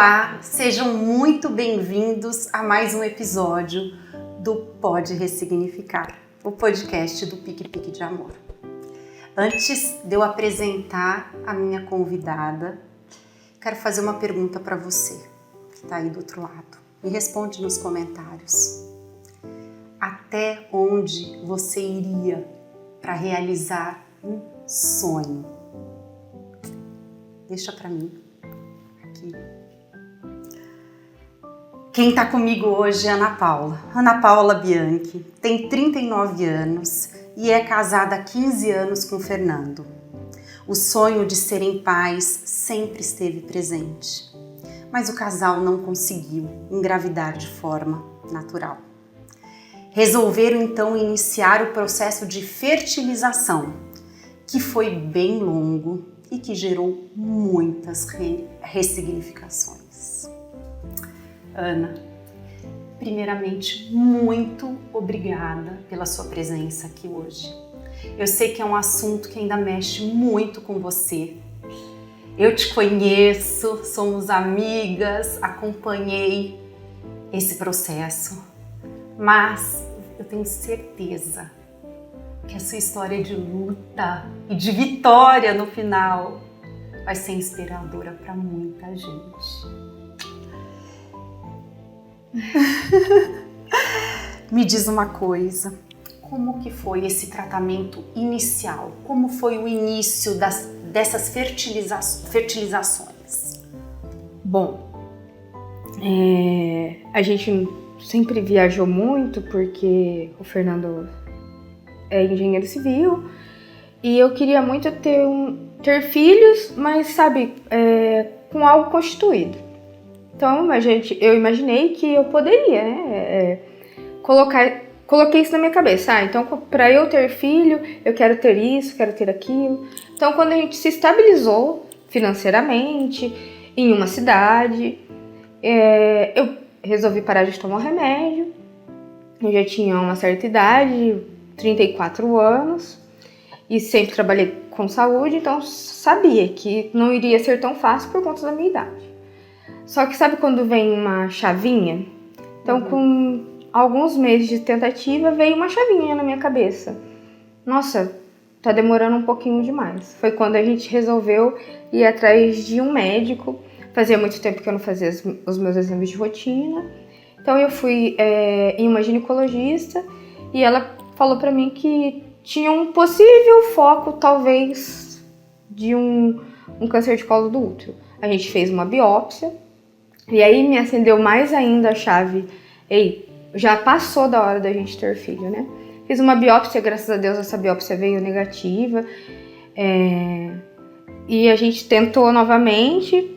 Olá, sejam muito bem-vindos a mais um episódio do Pode Ressignificar, o podcast do Pique Pique de Amor. Antes de eu apresentar a minha convidada, quero fazer uma pergunta para você, que está aí do outro lado. Me responde nos comentários. Até onde você iria para realizar um sonho? Deixa para mim aqui. Quem está comigo hoje é a Ana Paula Bianchi, tem 39 anos e é casada há 15 anos com o Fernando. O sonho de serem pais sempre esteve presente, mas o casal não conseguiu engravidar de forma natural. Resolveram então iniciar o processo de fertilização, que foi bem longo e que gerou muitas ressignificações. Ana, primeiramente, muito obrigada pela sua presença aqui hoje. Eu sei que é um assunto que ainda mexe muito com você. Eu te conheço, somos amigas, acompanhei esse processo, mas eu tenho certeza que a sua história de luta e de vitória no final vai ser inspiradora para muita gente. Me diz uma coisa, como que foi esse tratamento inicial? Como foi o início dessas fertilizações? Bom, a gente sempre viajou muito porque o Fernando é engenheiro civil e eu queria muito ter filhos, mas sabe, com algo constituído. Então eu imaginei que eu poderia, né, coloquei isso na minha cabeça. Então para eu ter filho, eu quero ter isso, quero ter aquilo. Então quando a gente se estabilizou financeiramente em uma cidade, eu resolvi parar de tomar remédio. Eu já tinha uma certa idade, 34 anos, e sempre trabalhei com saúde, então sabia que não iria ser tão fácil por conta da minha idade. Só que sabe quando vem uma chavinha? Então com alguns meses de tentativa veio uma chavinha na minha cabeça. Nossa, tá demorando um pouquinho demais. Foi quando a gente resolveu ir atrás de um médico. Fazia muito tempo que eu não fazia os meus exames de rotina. Então eu fui em uma ginecologista e ela falou pra mim que tinha um possível foco, talvez, de um câncer de colo do útero. A gente fez uma biópsia e aí me acendeu mais ainda a chave. Ei, já passou da hora da gente ter filho, né? Fiz uma biópsia, graças a Deus essa biópsia veio negativa. E a gente tentou novamente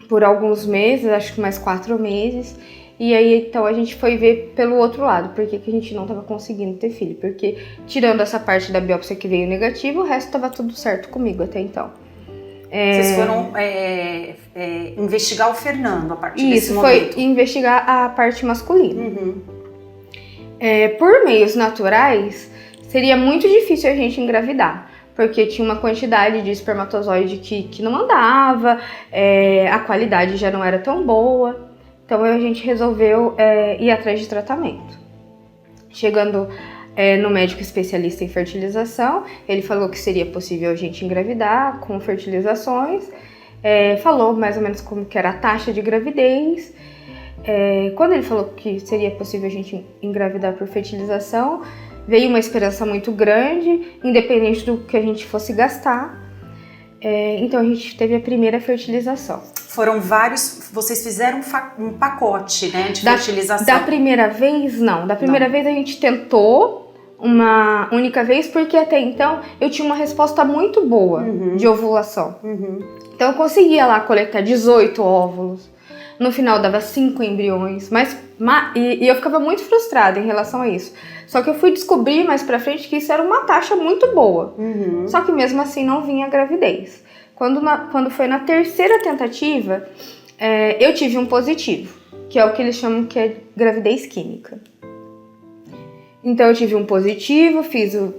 por alguns meses, acho que mais 4 meses. E aí, então, a gente foi ver pelo outro lado, por que a gente não estava conseguindo ter filho. Porque, tirando essa parte da biópsia que veio negativa, o resto estava tudo certo comigo até então. Vocês foram investigar o Fernando a partir desse momento? Isso, foi investigar a parte masculina. Por meios naturais, seria muito difícil a gente engravidar. Porque tinha uma quantidade de espermatozoide que não andava, a qualidade já não era tão boa. Então a gente resolveu ir atrás de tratamento. Chegando no médico especialista em fertilização, ele falou que seria possível a gente engravidar com fertilizações, falou mais ou menos como que era a taxa de gravidez. Quando ele falou que seria possível a gente engravidar por fertilização, veio uma esperança muito grande, independente do que a gente fosse gastar. Então a gente teve a primeira fertilização. Foram vários, vocês fizeram um pacote, né, de fertilização? Da primeira vez, não. Da primeira vez a gente tentou uma única vez, porque até então eu tinha uma resposta muito boa de ovulação. Então eu conseguia lá coletar 18 óvulos. No final dava 5 embriões, e eu ficava muito frustrada em relação a isso. Só que eu fui descobrir mais pra frente que isso era uma taxa muito boa. Só que mesmo assim não vinha a gravidez. Quando foi na terceira tentativa, eu tive um positivo, que é o que eles chamam que é gravidez química. Então eu tive um positivo, fiz o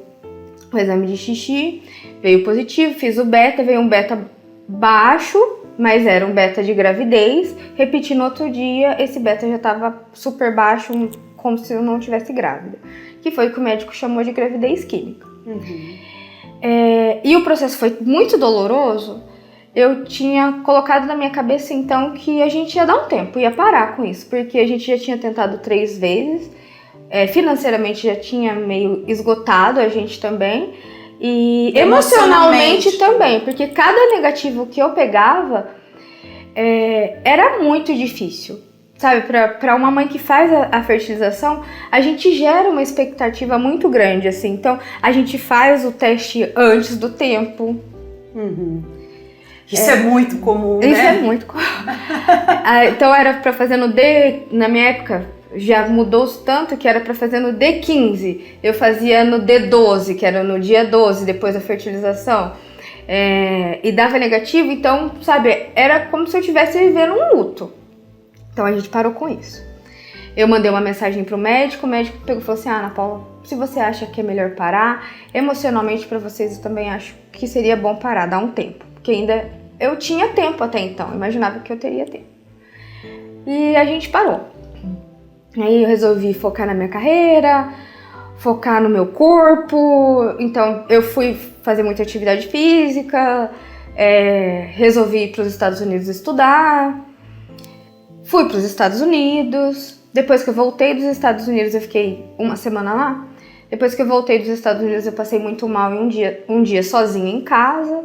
exame de xixi, veio positivo, fiz o beta, veio um beta baixo, mas era um beta de gravidez. Repeti no outro dia, esse beta já estava super baixo, como se eu não estivesse grávida. Que foi o que o médico chamou de gravidez química. E o processo foi muito doloroso. Eu tinha colocado na minha cabeça, então, que a gente ia dar um tempo, ia parar com isso, porque a gente já tinha tentado 3 vezes, financeiramente já tinha meio esgotado a gente também, e emocionalmente também, porque cada negativo que eu pegava era muito difícil. Sabe, para uma mãe que faz a fertilização, a gente gera uma expectativa muito grande, assim. Então, a gente faz o teste antes do tempo. Isso é muito comum, né? Isso é muito comum. Então, era para fazer no na minha época, já mudou tanto que era para fazer no D15. Eu fazia no D12, que era no dia 12, depois da fertilização. E dava negativo, então, sabe, era como se eu estivesse vivendo um luto. Então a gente parou com isso. Eu mandei uma mensagem pro médico, o médico pegou e falou assim: Ana Paula, se você acha que é melhor parar, emocionalmente para vocês eu também acho que seria bom parar, dar um tempo. Porque ainda eu tinha tempo até então, imaginava que eu teria tempo. E a gente parou. Aí eu resolvi focar na minha carreira, focar no meu corpo. Então eu fui fazer muita atividade física, resolvi ir para os Estados Unidos estudar. Fui para os Estados Unidos. Depois que eu voltei dos Estados Unidos, eu fiquei uma semana lá. Depois que eu voltei dos Estados Unidos, eu passei muito mal em um dia sozinha em casa.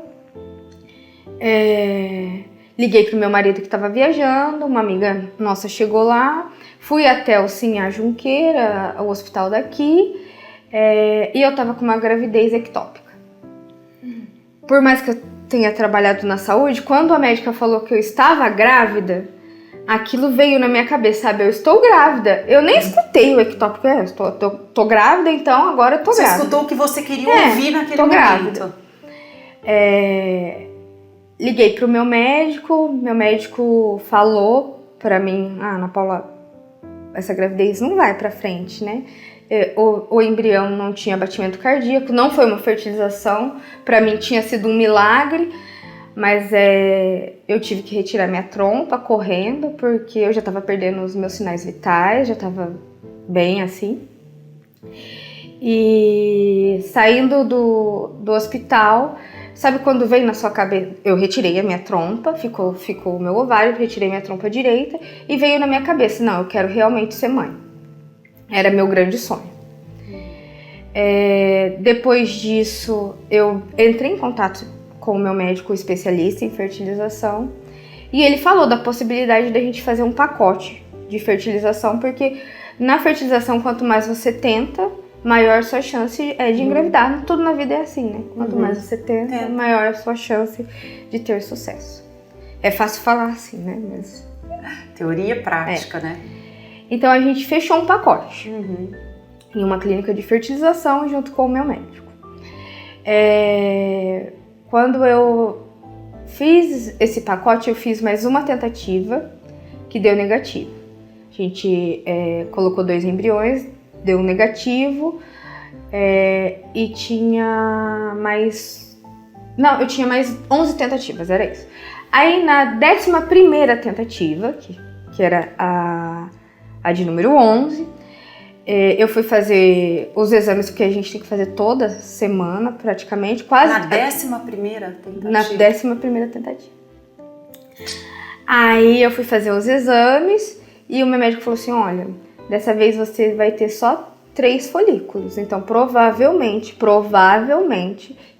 Liguei pro meu marido que estava viajando, uma amiga nossa chegou lá. Fui até o Sinhá Junqueira, o hospital daqui, e eu tava com uma gravidez ectópica. Por mais que eu tenha trabalhado na saúde, quando a médica falou que eu estava grávida, aquilo veio na minha cabeça, sabe? Eu estou grávida. Eu nem escutei o ectópico. Tô grávida, então agora eu tô grávida. Você escutou o que você queria ouvir naquele momento. Grávida. Liguei pro meu médico falou pra mim: Ana Paula, essa gravidez não vai pra frente, né? O embrião não tinha batimento cardíaco, não foi uma fertilização. Pra mim tinha sido um milagre. Mas eu tive que retirar minha trompa correndo, porque eu já estava perdendo os meus sinais vitais, já estava bem assim. E saindo do hospital, sabe quando vem na sua cabeça? Eu retirei a minha trompa, ficou o meu ovário, retirei minha trompa direita e veio na minha cabeça: não, eu quero realmente ser mãe. Era meu grande sonho. Depois disso, eu entrei em contato com o meu médico especialista em fertilização, e ele falou da possibilidade da gente fazer um pacote de fertilização, porque na fertilização, quanto mais você tenta, maior sua chance é de engravidar. Tudo na vida é assim, né? Quanto mais você tenta, maior a sua chance de ter sucesso. É fácil falar assim, né? Mas... teoria prática, né? Então a gente fechou um pacote em uma clínica de fertilização junto com o meu médico. Quando eu fiz esse pacote, eu fiz mais uma tentativa que deu negativo. A gente colocou 2 embriões, deu negativo, e tinha mais... Não, eu tinha mais 11 tentativas, era isso. Aí na 11ª tentativa, que era a de número 11, eu fui fazer os exames que a gente tem que fazer toda semana, praticamente. Quase. Na 11ª tentativa? Na 11ª tentativa. Aí eu fui fazer os exames e o meu médico falou assim: olha, dessa vez você vai ter só 3 folículos. Então, provavelmente,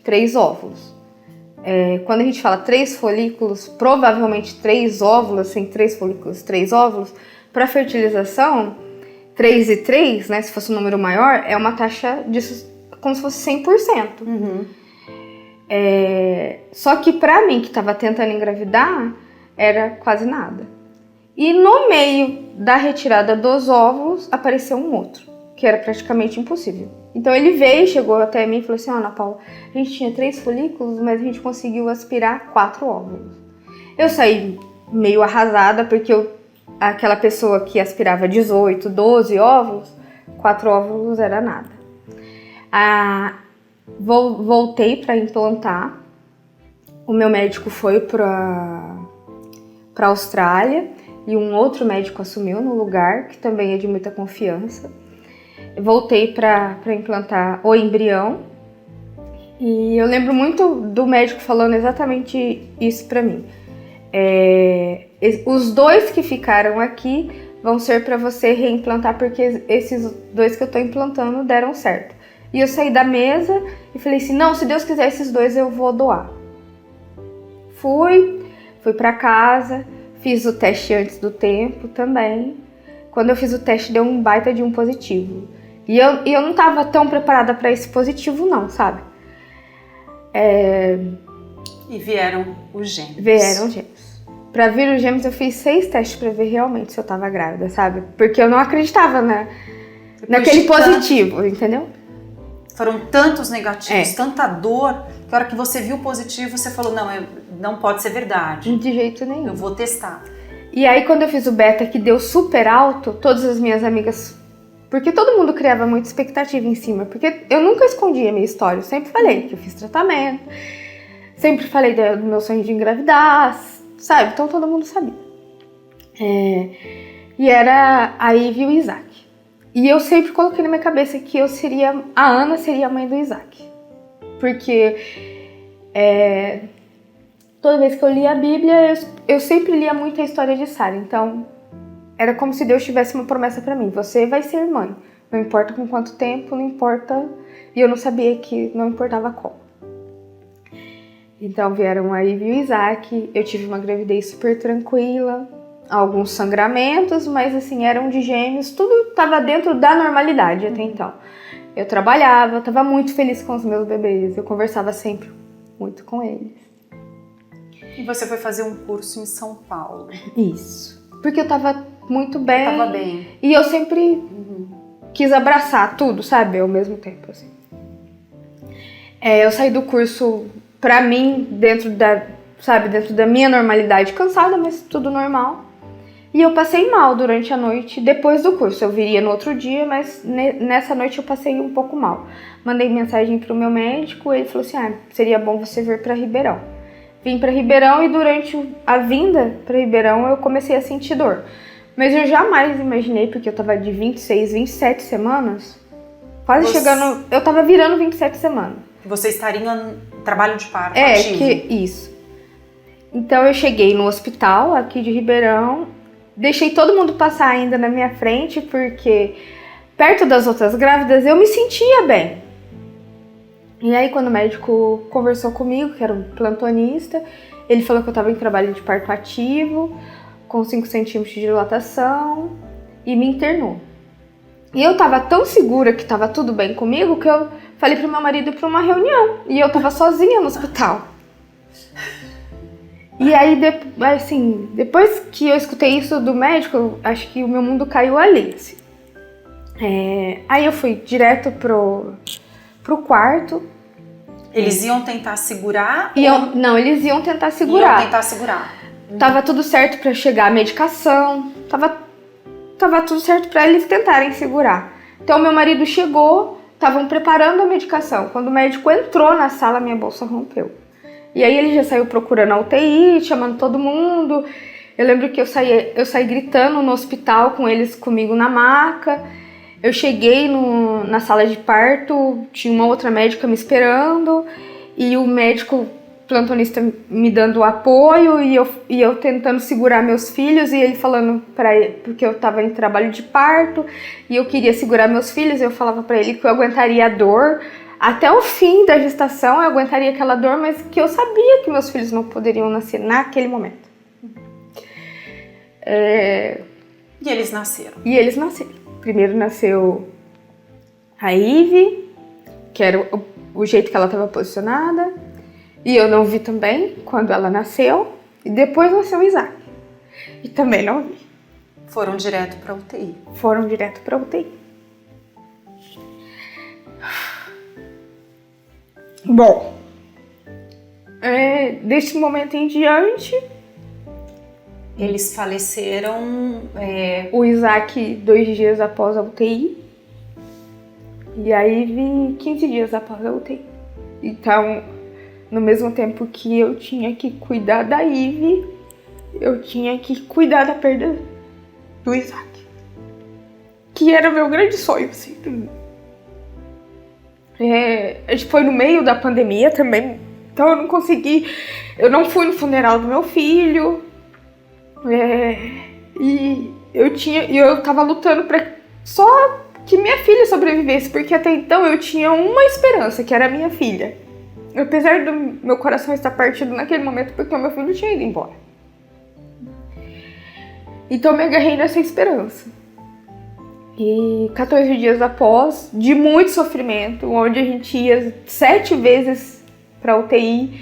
3 óvulos. Quando a gente fala 3 folículos, provavelmente 3 óvulos, assim, 3 folículos, 3 óvulos, para fertilização, 3 e 3, né, se fosse um número maior, é uma taxa como se fosse 100%. Só que pra mim, que estava tentando engravidar, era quase nada. E no meio da retirada dos óvulos, apareceu um outro, que era praticamente impossível. Então ele veio, chegou até mim e falou assim: Ana Paula, a gente tinha 3 folículos, mas a gente conseguiu aspirar 4 óvulos. Eu saí meio arrasada, porque aquela pessoa que aspirava 18, 12 óvulos, 4 óvulos era nada. Voltei para implantar. O meu médico foi para para a Austrália e um outro médico assumiu no lugar, que também é de muita confiança. Eu voltei para implantar o embrião e eu lembro muito do médico falando exatamente isso para mim. Os 2 que ficaram aqui vão ser para você reimplantar, porque esses 2 que eu tô implantando deram certo. E eu saí da mesa e falei assim, não, se Deus quiser esses 2 eu vou doar. Fui para casa, fiz o teste antes do tempo também. Quando eu fiz o teste deu um baita de um positivo. E eu não tava tão preparada para esse positivo não, sabe? E vieram os gêmeos. Vieram os gêmeos. Pra vir os gêmeos eu fiz 6 testes pra ver realmente se eu tava grávida, sabe? Porque eu não acreditava naquele positivo, entendeu? Foram tantos negativos, tanta dor, que a hora que você viu o positivo, você falou, não pode ser verdade. De jeito nenhum. Eu vou testar. E aí quando eu fiz o beta, que deu super alto, todas as minhas amigas... Porque todo mundo criava muita expectativa em cima, porque eu nunca escondi a minha história, eu sempre falei que eu fiz tratamento, sempre falei do meu sonho de engravidar, sabe? Então todo mundo sabia. E era a Ivy e o Isaac. E eu sempre coloquei na minha cabeça que a Ana seria a mãe do Isaac. Porque toda vez que eu lia a Bíblia, eu sempre lia muito a história de Sara. Então, era como se Deus tivesse uma promessa pra mim. Você vai ser mãe. Não importa com quanto tempo, não importa... E eu não sabia que não importava como. Então, vieram a Ivy e o Isaac. Eu tive uma gravidez super tranquila. Alguns sangramentos, mas assim, eram de gêmeos. Tudo estava dentro da normalidade até então. Eu trabalhava, estava muito feliz com os meus bebês. Eu conversava sempre muito com eles. E você foi fazer um curso em São Paulo. Isso. Porque eu tava muito bem. Eu tava bem. E eu sempre quis abraçar tudo, sabe? Ao mesmo tempo, assim. Eu saí do curso, pra mim, dentro da minha normalidade, cansada, mas tudo normal. E eu passei mal durante a noite, depois do curso. Eu viria no outro dia, mas nessa noite eu passei um pouco mal. Mandei mensagem pro meu médico, ele falou assim, seria bom você vir pra Ribeirão. Vim pra Ribeirão e durante a vinda pra Ribeirão eu comecei a sentir dor. Mas eu jamais imaginei, porque eu tava de 26, 27 semanas, chegando... Eu tava virando 27 semanas. Você estaria em trabalho de parto ativo. Isso. Então eu cheguei no hospital aqui de Ribeirão, deixei todo mundo passar ainda na minha frente, porque perto das outras grávidas eu me sentia bem. E aí quando o médico conversou comigo, que era um plantonista, ele falou que eu estava em trabalho de parto ativo, com 5 centímetros de dilatação, e me internou. E eu tava tão segura que tava tudo bem comigo, que eu falei pro meu marido ir pra uma reunião, e eu tava sozinha no hospital. E aí, assim, depois que eu escutei isso do médico, acho que o meu mundo caiu ali, assim. Aí eu fui direto pro quarto. Eles iam tentar segurar? Não, eles iam tentar segurar. Iam tentar segurar. Tava tudo certo pra chegar a medicação, tava tudo certo pra eles tentarem segurar. Então meu marido chegou, estavam preparando a medicação. Quando o médico entrou na sala, minha bolsa rompeu. E aí ele já saiu procurando a UTI, chamando todo mundo. Eu lembro que eu saí gritando no hospital com eles comigo na maca. Eu cheguei na sala de parto, tinha uma outra médica me esperando. E o médico plantonista me dando apoio e eu tentando segurar meus filhos. E ele falando para ele, porque eu tava em trabalho de parto e eu queria segurar meus filhos. Eu falava para ele que eu aguentaria a dor. Até o fim da gestação eu aguentaria aquela dor, mas que eu sabia que meus filhos não poderiam nascer naquele momento. E eles nasceram? Primeiro nasceu a Ivy, que era o jeito que ela estava posicionada, e eu não vi também quando ela nasceu, e depois nasceu o Isaac, e também não vi. Foram direto para UTI? Foram direto para UTI. Bom, deste momento em diante... Eles faleceram... O Isaac 2 dias após a UTI. E a Ivy 15 dias após a UTI. Então, no mesmo tempo que eu tinha que cuidar da Ivy, eu tinha que cuidar da perda do Isaac. Que era o meu grande sonho, assim. A gente foi no meio da pandemia também, então eu não consegui. Eu não fui no funeral do meu filho. E eu tava lutando pra só que minha filha sobrevivesse, porque até então eu tinha uma esperança, que era a minha filha. Apesar do meu coração estar partido naquele momento, porque o meu filho tinha ido embora. Então eu me agarrei nessa esperança. E 14 dias após, de muito sofrimento, onde a gente ia 7 vezes pra UTI,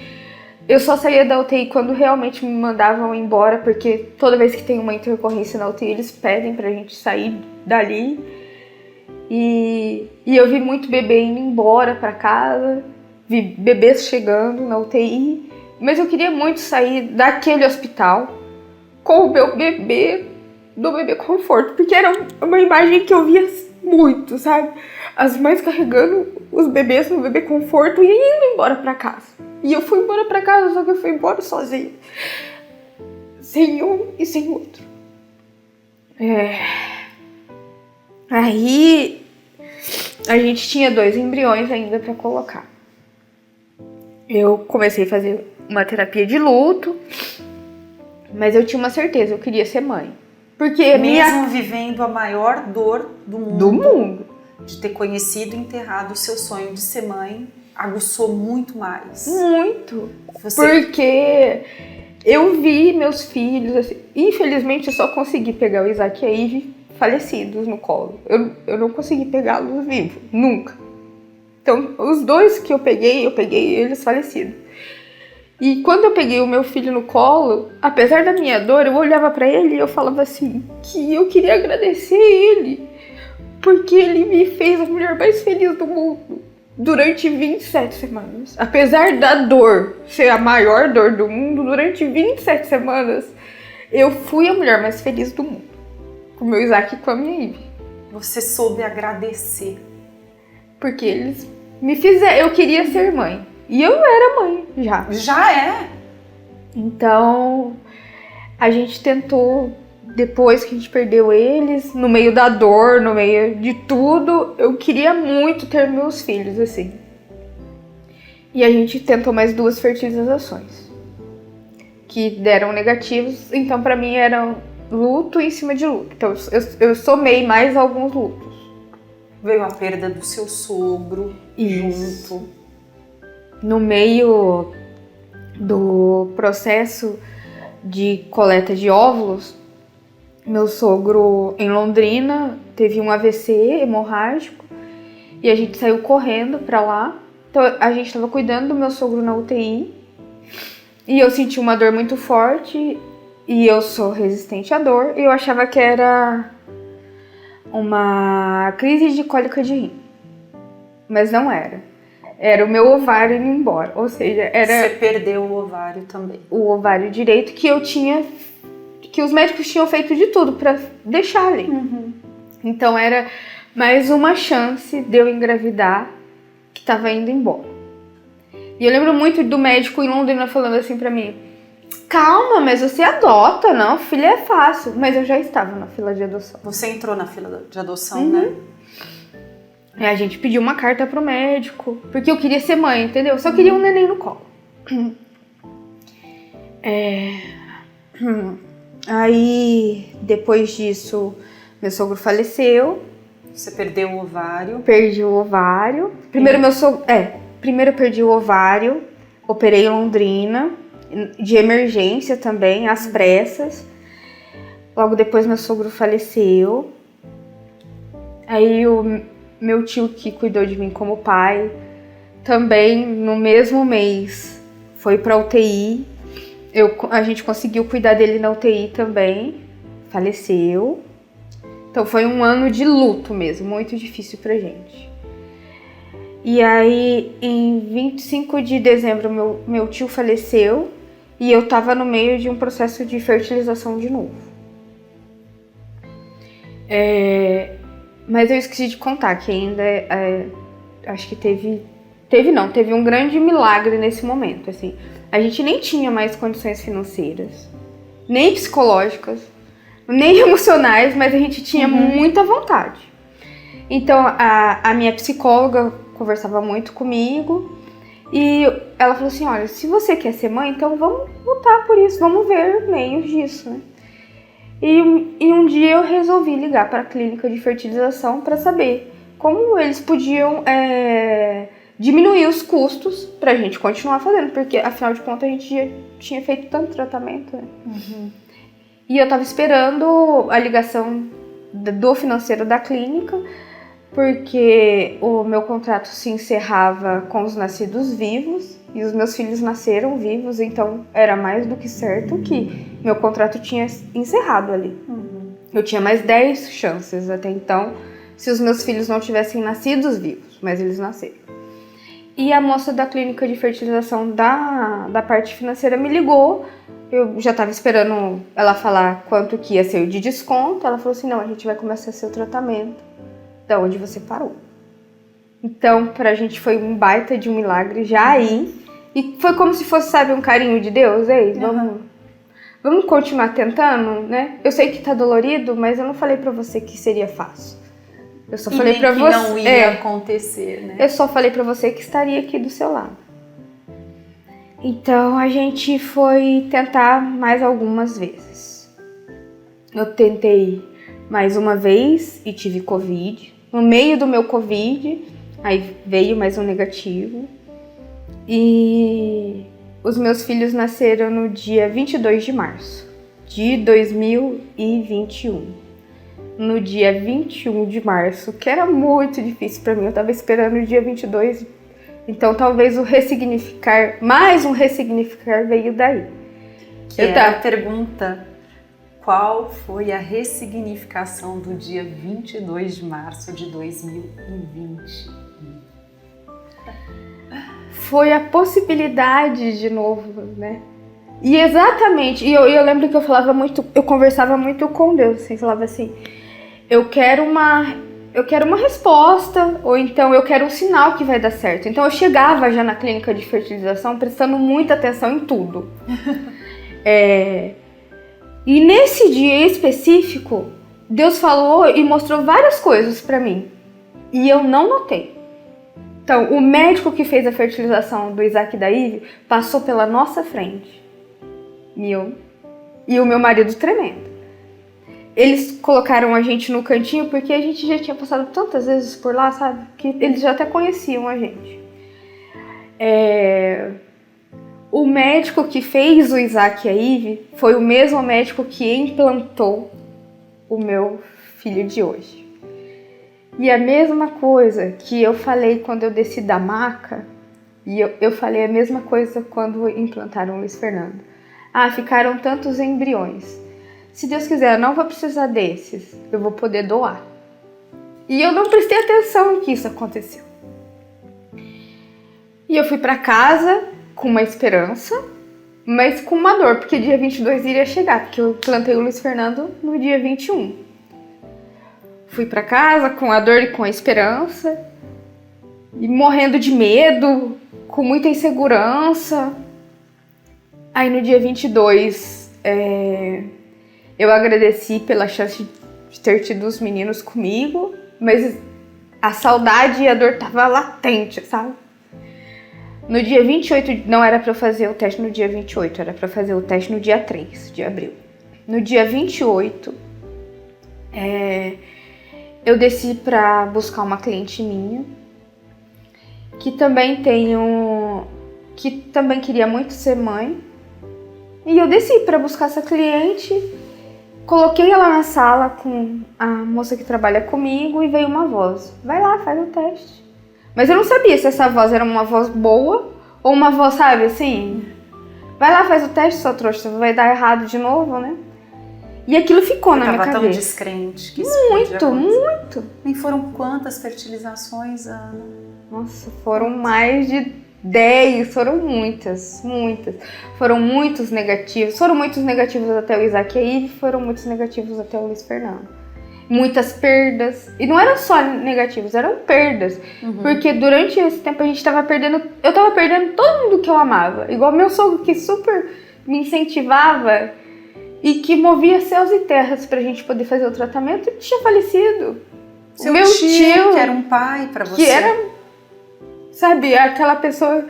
eu só saía da UTI quando realmente me mandavam embora, porque toda vez que tem uma intercorrência na UTI, eles pedem pra gente sair dali. E eu vi muito bebê indo embora pra casa, vi bebês chegando na UTI, mas eu queria muito sair daquele hospital com o meu bebê, do bebê conforto, porque era uma imagem que eu via muito, sabe? As mães carregando os bebês no bebê conforto e indo embora pra casa. E eu fui embora pra casa, só que eu fui embora sozinha. Sem um e sem outro. Aí a gente tinha 2 embriões ainda pra colocar. Eu comecei a fazer uma terapia de luto, mas eu tinha uma certeza, eu queria ser mãe. Porque mesmo vivendo a maior dor do mundo, de ter conhecido e enterrado o seu sonho de ser mãe, aguçou muito mais. Muito. Porque eu vi meus filhos, assim, infelizmente eu só consegui pegar o Isaac e a Ivy falecidos no colo. Eu não consegui pegá-los vivos, nunca. Então, os 2 que eu peguei eles falecidos. E quando eu peguei o meu filho no colo, apesar da minha dor, eu olhava pra ele e eu falava assim, que eu queria agradecer ele, porque ele me fez a mulher mais feliz do mundo durante 27 semanas. Apesar da dor ser a maior dor do mundo, durante 27 semanas, eu fui a mulher mais feliz do mundo. Com o meu Isaac e com a minha Ivy. Você soube agradecer. Porque eles me fizeram, eu queria ser mãe. E eu era mãe já. Já é? Então, a gente tentou, depois que a gente perdeu eles, no meio da dor, no meio de tudo, eu queria muito ter meus filhos, assim. E a gente tentou mais 2 fertilizações, que deram negativos, então pra mim era luto em cima de luto. Então eu somei mais alguns lutos. Veio a perda do seu sogro junto. No meio do processo de coleta de óvulos, meu sogro em Londrina teve um AVC hemorrágico e a gente saiu correndo pra lá. Então a gente estava cuidando do meu sogro na UTI e eu senti uma dor muito forte e eu sou resistente à dor e eu achava que era uma crise de cólica de rim, mas não era. Era o meu ovário indo embora, ou seja, era... Você perdeu o ovário também. O ovário direito que eu tinha, que os médicos tinham feito de tudo pra deixar ali. Então era mais uma chance de eu engravidar que tava indo embora. E eu lembro muito do médico em Londrina falando assim pra mim, calma, mas você adota, não, filho é fácil. Mas eu já estava na fila de adoção. Você entrou na fila de adoção, né? A gente pediu uma carta pro médico, porque eu queria ser mãe, entendeu? Eu só queria um neném no colo. Aí, depois disso, meu sogro faleceu. Você perdeu o ovário? Perdi o ovário. Primeiro eu perdi o ovário, operei em Londrina, de emergência também, às pressas. Logo depois meu sogro faleceu. Aí o meu tio que cuidou de mim como pai, também no mesmo mês, foi pra UTI. A gente conseguiu cuidar dele na UTI também, faleceu. Então foi um ano de luto mesmo, muito difícil pra gente. E aí, em 25 de dezembro, meu tio faleceu e eu tava no meio de um processo de fertilização de novo. Mas eu esqueci de contar que ainda, acho que teve um grande milagre nesse momento, assim. A gente nem tinha mais condições financeiras nem psicológicas, nem emocionais, mas a gente tinha muita vontade. Então, a minha psicóloga conversava muito comigo e ela falou assim, olha, se você quer ser mãe, então vamos lutar por isso, vamos ver meios disso, né? E um dia eu resolvi ligar para a clínica de fertilização para saber como eles podiam diminuir os custos para a gente continuar fazendo, porque afinal de contas a gente já tinha feito tanto tratamento, né? E eu estava esperando a ligação do financeiro da clínica, porque o meu contrato se encerrava com os nascidos vivos e os meus filhos nasceram vivos, então era mais do que certo que meu contrato tinha encerrado ali. Eu tinha mais 10 chances até então, se os meus filhos não tivessem nascidos vivos, mas eles nasceram. E a moça da clínica de fertilização da parte financeira me ligou, eu já estava esperando ela falar quanto que ia ser o de desconto, ela falou assim, não, a gente vai começar seu tratamento da onde você parou. Então, pra gente foi um baita de um milagre já aí. E foi como se fosse, sabe, um carinho de Deus. Ei, vamos continuar tentando, né? Eu sei que tá dolorido, mas eu não falei pra você que seria fácil. Eu só falei pra você... não ia acontecer, né? Eu só falei pra você que estaria aqui do seu lado. Então, a gente foi tentar mais algumas vezes. Eu tentei mais uma vez e tive Covid. No meio do meu Covid, aí veio mais um negativo. E os meus filhos nasceram no dia 22 de março de 2021. No dia 21 de março, que era muito difícil pra mim, eu tava esperando o dia 22. Então talvez o ressignificar, mais um ressignificar veio daí. Que é a pergunta... Qual foi a ressignificação do dia 22 de março de 2020? Foi a possibilidade de novo, né? E exatamente, e eu lembro que eu conversava muito com Deus, assim, falava assim, eu quero uma resposta, ou então eu quero um sinal que vai dar certo. Então eu chegava já na clínica de fertilização prestando muita atenção em tudo. E nesse dia específico, Deus falou e mostrou várias coisas pra mim. E eu não notei. Então, o médico que fez a fertilização do Isaac e da Ive passou pela nossa frente. E o meu marido tremendo. Eles colocaram a gente no cantinho porque a gente já tinha passado tantas vezes por lá, sabe? Que eles já até conheciam a gente. O médico que fez o Isaac e a Ive foi o mesmo médico que implantou o meu filho de hoje. E a mesma coisa que eu falei quando eu desci da maca, e eu falei a mesma coisa quando implantaram o Luiz Fernando. Ficaram tantos embriões. Se Deus quiser, eu não vou precisar desses, eu vou poder doar. E eu não prestei atenção que isso aconteceu. E eu fui pra casa com uma esperança, mas com uma dor, porque dia 22 iria chegar, porque eu plantei o Luiz Fernando no dia 21. Fui pra casa com a dor e com a esperança, e morrendo de medo, com muita insegurança. Aí no dia 22, eu agradeci pela chance de ter tido os meninos comigo, mas a saudade e a dor tava latente, sabe? No dia 28, não era pra eu fazer o teste no dia 28, era pra fazer o teste no dia 3 de abril. No dia 28, eu desci pra buscar uma cliente minha, que também queria muito ser mãe. E eu desci pra buscar essa cliente, coloquei ela na sala com a moça que trabalha comigo e veio uma voz. Vai lá, faz o teste. Mas eu não sabia se essa voz era uma voz boa ou uma voz, sabe, assim... Vai lá, faz o teste, sua trouxa, vai dar errado de novo, né? E aquilo ficou na minha cabeça. Tava tão descrente que isso muito. E foram quantas fertilizações, Ana? Nossa, foram mais de 10, foram muitas. Foram muitos negativos. Foram muitos negativos até o Isaac e a Ive, foram muitos negativos até o Luiz Fernando. Muitas perdas. E não eram só negativos, eram perdas. Porque durante esse tempo a gente tava perdendo... Eu tava perdendo todo mundo que eu amava. Igual meu sogro, que super me incentivava. e que movia céus e terras pra gente poder fazer o tratamento, ele tinha falecido. Seu Meu tio, que era um pai pra você. que era, sabe, aquela pessoa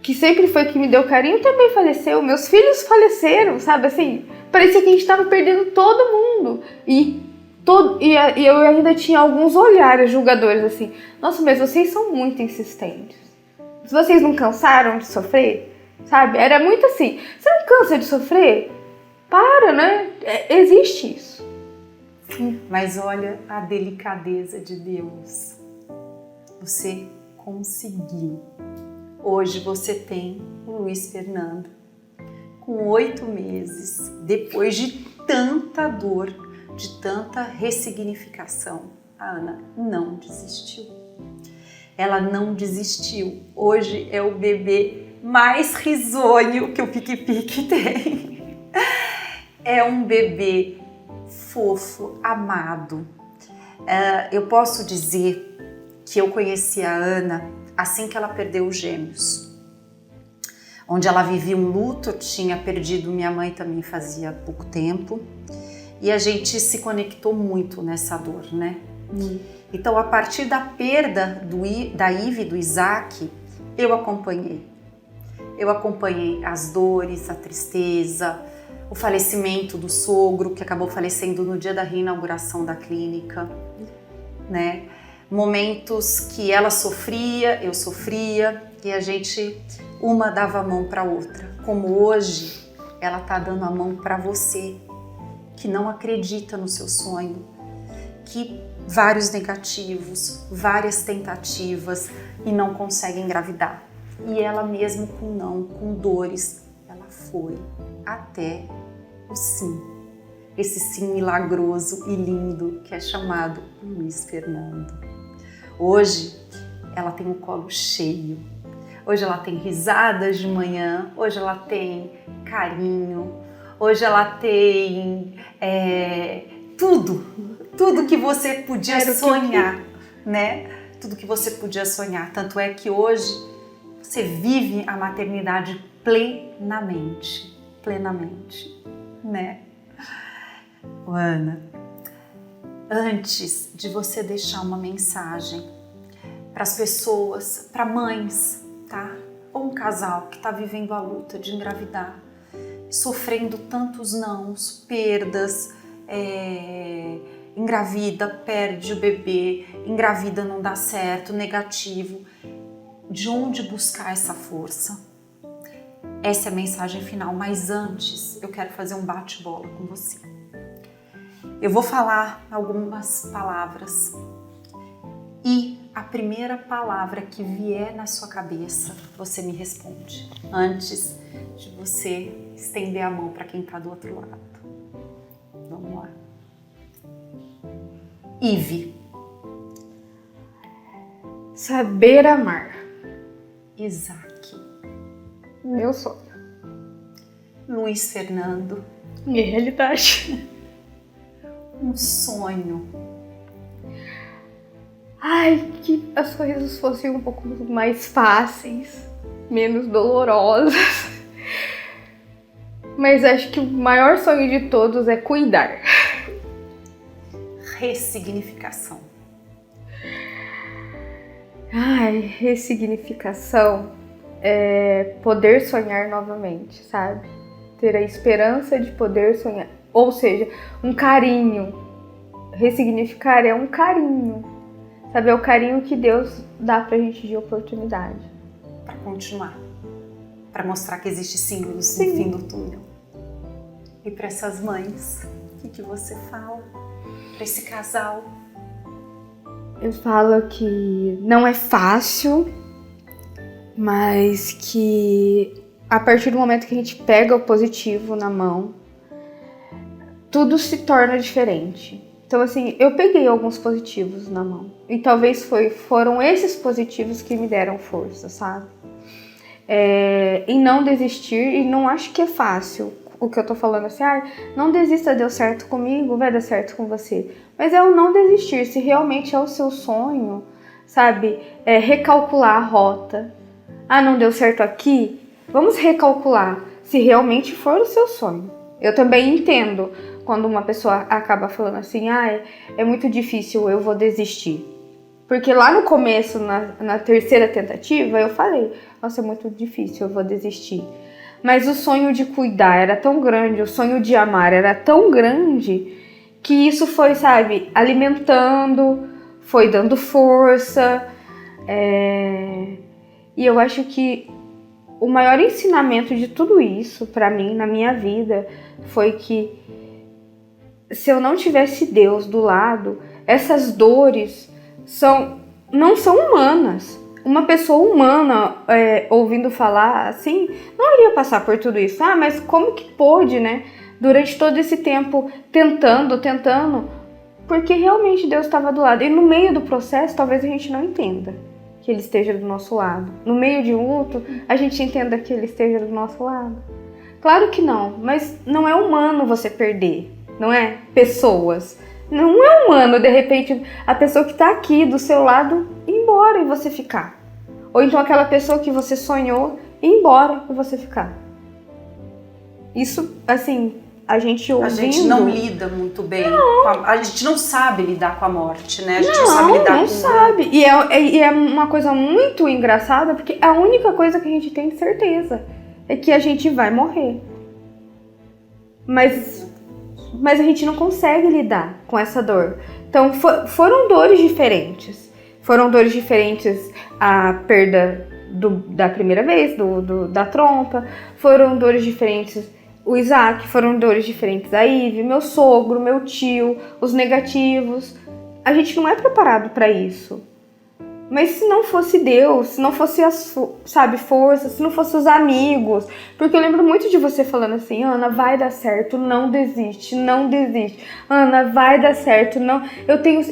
que sempre foi que me deu carinho, também faleceu. Meus filhos faleceram, sabe, assim, parecia que a gente tava perdendo todo mundo. E eu ainda tinha alguns olhares julgadores, assim, nossa, mas vocês são muito insistentes. Vocês não cansaram de sofrer? Sabe, era muito assim, você não cansa de sofrer? Para, né? Existe isso. Mas olha a delicadeza de Deus. Você conseguiu. Hoje você tem o Luiz Fernando com 8 meses, depois de tanta dor, de tanta ressignificação. A Ana não desistiu. Ela não desistiu. Hoje é o bebê mais risonho que o Pique-Pique tem. É um bebê fofo, amado. Eu posso dizer que eu conheci a Ana assim que ela perdeu os gêmeos. Onde ela vivia um luto, eu tinha perdido minha mãe também fazia pouco tempo. E a gente se conectou muito nessa dor, né? Então, a partir da perda da Ive e do Isaac, eu acompanhei. Eu acompanhei as dores, a tristeza, o falecimento do sogro, que acabou falecendo no dia da reinauguração da clínica, né? Momentos que ela sofria, eu sofria, e a gente, uma dava a mão para a outra. Como hoje, ela tá dando a mão para você, que não acredita no seu sonho, que vários negativos, várias tentativas e não consegue engravidar. E ela mesmo com dores, ela foi até o sim. Esse sim milagroso e lindo que é chamado Luiz Fernando. Hoje ela tem o colo cheio. Hoje ela tem risadas de manhã, hoje ela tem carinho, hoje ela tem tudo que você podia sonhar, né? Tudo que você podia sonhar. Tanto é que hoje você vive a maternidade plenamente, né? Ana, antes de você deixar uma mensagem para as pessoas, para mães, tá? Ou um casal que está vivendo a luta de engravidar, sofrendo tantos nãos, perdas, engravida, perde o bebê, engravida, não dá certo, negativo. De onde buscar essa força? Essa é a mensagem final, mas antes eu quero fazer um bate-bola com você. Eu vou falar algumas palavras e a primeira palavra que vier na sua cabeça, você me responde, antes de você estender a mão para quem está do outro lado. Vamos lá. Ive. Saber amar. Isaac. Meu sonho. Luiz Fernando. Minha realidade. Um sonho. Ai, que as coisas fossem um pouco mais fáceis, menos dolorosas. Mas acho que o maior sonho de todos é cuidar. Ressignificação. Ai, ressignificação é poder sonhar novamente, sabe? Ter a esperança de poder sonhar. Ou seja, um carinho. Ressignificar é um carinho. Sabe, é o carinho que Deus dá pra gente de oportunidade. Para continuar. Para mostrar que existe sim luz Sim. no fim do túnel. E para essas mães, o que você fala? Para esse casal? Eu falo que não é fácil, mas que a partir do momento que a gente pega o positivo na mão, tudo se torna diferente. Então, assim, eu peguei alguns positivos na mão. E talvez foram esses positivos que me deram força, sabe? Em não desistir, e não acho que é fácil o que eu tô falando assim, não desista, deu certo comigo, vai dar certo com você. Mas é o não desistir, se realmente é o seu sonho, sabe? Recalcular a rota. Não deu certo aqui? Vamos recalcular, se realmente for o seu sonho. Eu também entendo quando uma pessoa acaba falando assim, é muito difícil, eu vou desistir. Porque lá no começo, na terceira tentativa, eu falei, nossa, é muito difícil, eu vou desistir. Mas o sonho de cuidar era tão grande, o sonho de amar era tão grande, que isso foi, sabe, alimentando, foi dando força. E eu acho que o maior ensinamento de tudo isso, pra mim, na minha vida, foi que se eu não tivesse Deus do lado, essas dores não são humanas. Uma pessoa humana, ouvindo falar assim, não iria passar por tudo isso. Mas como que pôde, né? Durante todo esse tempo tentando, porque realmente Deus estava do lado. E no meio do processo, talvez a gente não entenda que Ele esteja do nosso lado. No meio de um luto, a gente entenda que Ele esteja do nosso lado. Claro que não, mas não é humano você perder, não é? Pessoas. Não é humano, de repente, a pessoa que está aqui do seu lado ir embora e você ficar. Ou então aquela pessoa que você sonhou ir embora e você ficar. Isso, assim, a gente ouvindo... A gente não lida muito bem. A gente não sabe lidar com a morte, né? A gente não sabe lidar não com... sabe. E é uma coisa muito engraçada, porque a única coisa que a gente tem de certeza é que a gente vai morrer. Mas a gente não consegue lidar com essa dor. Então, foram dores diferentes. Foram dores diferentes a perda da primeira vez, da trompa. Foram dores diferentes o Isaac, foram dores diferentes a Ive, meu sogro, meu tio, os negativos. A gente não é preparado para isso. Mas se não fosse Deus, se não fosse força, se não fosse os amigos, porque eu lembro muito de você falando assim, Ana, vai dar certo, não desiste, Ana, vai dar certo, não,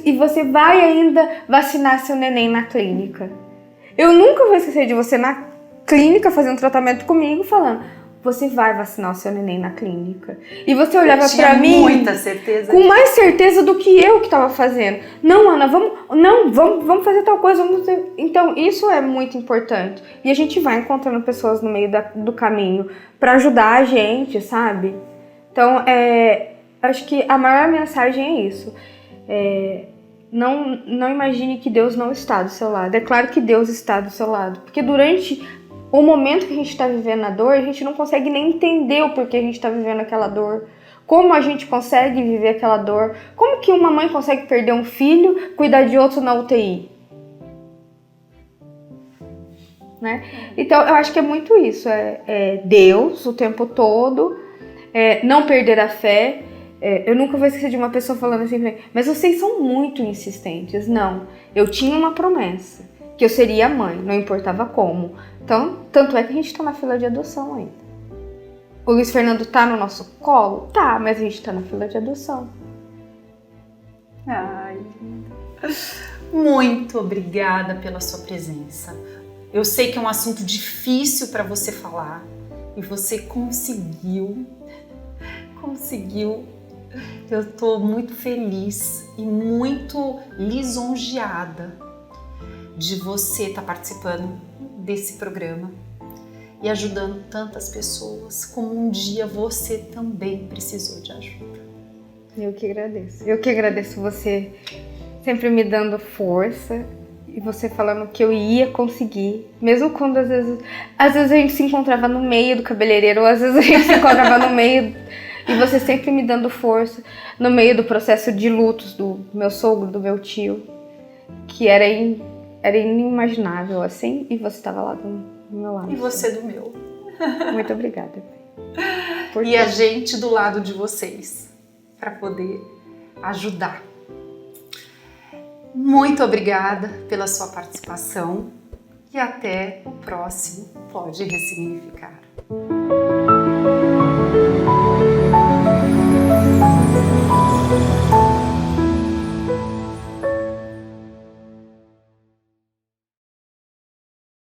e você vai ainda vacinar seu neném na clínica. Eu nunca vou esquecer de você na clínica fazendo tratamento comigo, falando, você vai vacinar o seu neném na clínica. E você olhava pra mim muita certeza com mais certeza do que eu que estava fazendo. Não, Ana, vamos fazer tal coisa. Então, isso é muito importante. E a gente vai encontrando pessoas no meio do caminho pra ajudar a gente, sabe? Então, acho que a maior mensagem é isso. Não imagine que Deus não está do seu lado. É claro que Deus está do seu lado. Porque durante o momento que a gente está vivendo a dor, a gente não consegue nem entender o porquê a gente está vivendo aquela dor. Como a gente consegue viver aquela dor. Como que uma mãe consegue perder um filho, cuidar de outro na UTI? Né? Então, eu acho que é muito isso. Deus o tempo todo. Não perder a fé. Eu nunca vou esquecer de uma pessoa falando assim pra mim, mas vocês são muito insistentes. Não, eu tinha uma promessa, que eu seria mãe, não importava como. Então, tanto é que a gente tá na fila de adoção ainda. O Luiz Fernando tá no nosso colo? Tá, mas a gente tá na fila de adoção. Ai, muito obrigada pela sua presença. Eu sei que é um assunto difícil para você falar e você conseguiu. Eu tô muito feliz e muito lisonjeada de você estar participando desse programa e ajudando tantas pessoas, como um dia você também precisou de ajuda. Eu que agradeço você sempre me dando força e você falando que eu ia conseguir, mesmo quando às vezes a gente se encontrava no meio do cabeleireiro, ou às vezes a gente se encontrava no meio, e você sempre me dando força no meio do processo de lutos do meu sogro, do meu tio, que era inimaginável assim, e você estava lá do meu lado. E você do meu. Muito obrigada. E a gente do lado de vocês, para poder ajudar. Muito obrigada pela sua participação e até o próximo Pode Ressignificar.